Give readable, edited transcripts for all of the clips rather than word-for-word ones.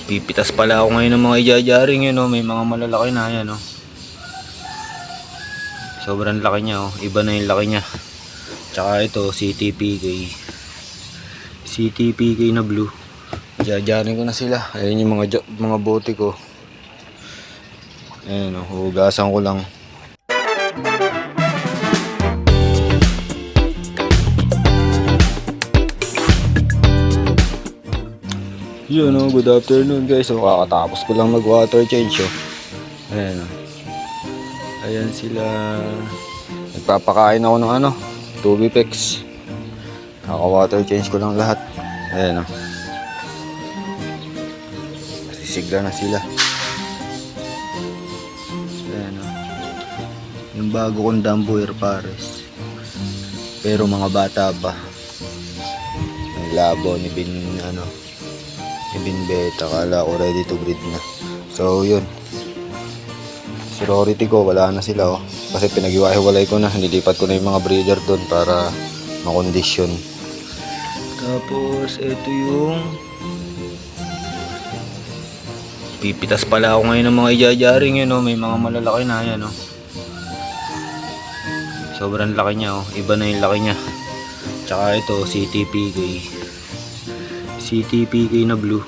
Pipitas pala ako ngayon ng mga ijajaring yun, oh. May mga malalaki na yan, oh. Sobrang laki niya, oh. Iba na yung laki niya. Tsaka ito, CTPK na blue. Ijajaring ko na sila. Ayun yung mga bote ko. Ayun, oh. Hugasan ko lang. Yun, oh, good afternoon guys. So, kakatapos ko lang mag water change, oh. Ayan, oh. Ayan sila. Nagpapakain ako ng ano, Tubipex. Kaka water change ko lang lahat. Ayan, oh. Sisigla na sila. Ayan, oh. Yung bago kong Dambuer pares. Pero mga bata pa. Ang labo ni Bin Beta, kala ko ready to breed na. So yun, sorority ko wala na sila, oh. Kasi pinag-iwahiwalay ko na, nilipat ko na yung mga breeder doon para makondisyon. Tapos ito yung pipitas pala ako ngayon ng mga ijajaring yun, oh. May mga malalaki na yan, oh. Sobrang laki niya, oh. Iba na yung laki niya. Tsaka ito CTPK na blue.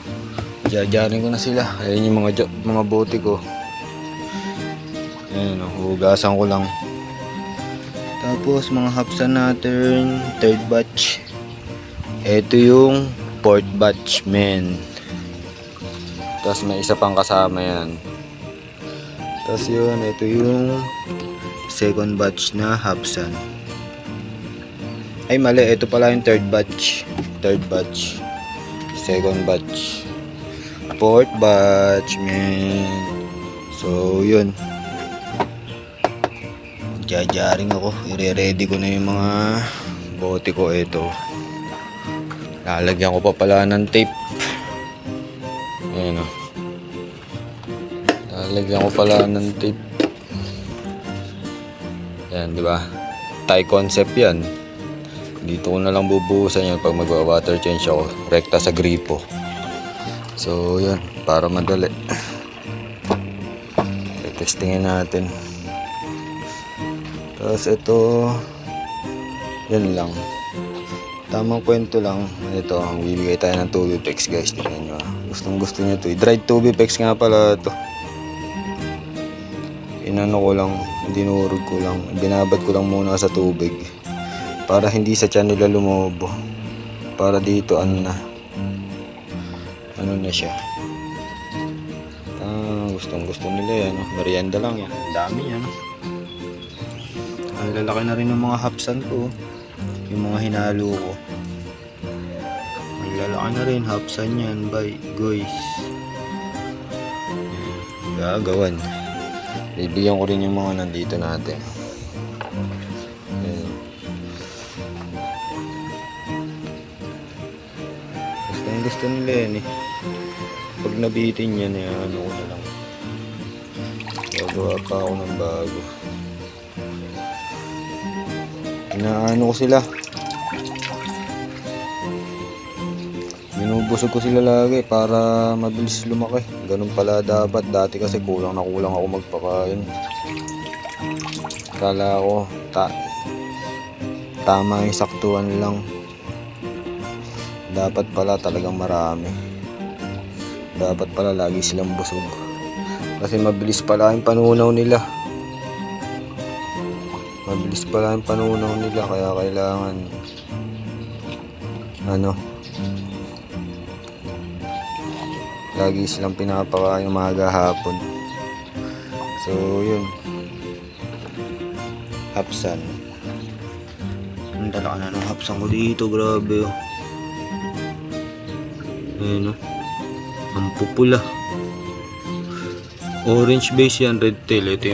Ijajaring ko na sila. Ayun yung mga bote ko. Ayun, hugasan ko lang. Tapos mga hapsan natin, third batch. Ito yung fourth batch, men. Tapos may isa pang kasama yan. Tapos yun, ito yung second batch na hapsan. Ay mali, ito pala yung third batch. Second batch, fourth batch, man. So yun, jajaring ako, i-ready ko na yung mga bote ko. Ito, lalagyan ko pa pala ng tape. Ayan, oh. Lalagyan ko pala ng tape. Ayan, di ba? Tie concept yan. Dito ko na lang bubuhusan yan pag magwa-water change ako. Rekta sa gripo. So, yun. Para madali. Testingin natin. Tapos ito, yan lang. Tamang kwento lang. Ito, bibigay tayo ng Tubipex, guys. Tingnan nyo. Gustong gusto nyo ito. Dried Tubipex nga pala ito. Inano ko lang. Dinurog ko lang. Binabad ko lang muna sa tubig. Para hindi sa tiyan nila lumobo. Para dito ano na siya. Gustong gusto nila yan, oh. Merienda lang yan. Ang dami yan, oh. Ang lalaki na rin ng mga hapsan ko, yung mga hinalo ko. Ang lalaki na rin hapsan yan, by guys. Gagawan. Bibigyan ko rin yung mga nandito natin. Gusto nila yan, eh. Pag nabitin yan, ano ko na lang. Gagawa pa ako ng bago. Inaano ko sila. Binubusog ko sila lagi para mabilis lumaki. Ganun pala dapat. Dati kasi kulang ako magpakain. Kala ko tama yung saktuan lang. Dapat pala talagang marami. Dapat pala lagi silang busog. Kasi mabilis pala yung panunaw nila. Kaya kailangan lagi silang pinapakain umaga hapon. So yun, hapsan. Ang dala na ng hapsan ko dito, grabe, oh. Ayan, oh. Ang pupula. Orange base yan, red tail. Ito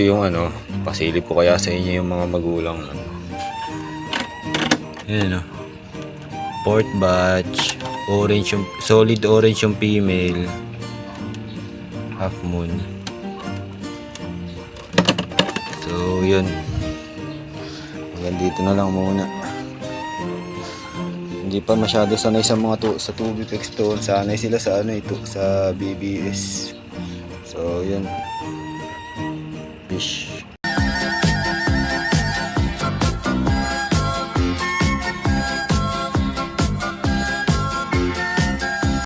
yung pasilip ko kaya sa inyo yung mga magulang. Ayan, oh. Fourth batch. Orange yung, solid orange yung female. Half moon. So yun, hanggang dito na lang muna. Hindi pa masyado sanay sa mga sa Tubifex to. Sanay sila sa ano ito, sa BBS. So, yun.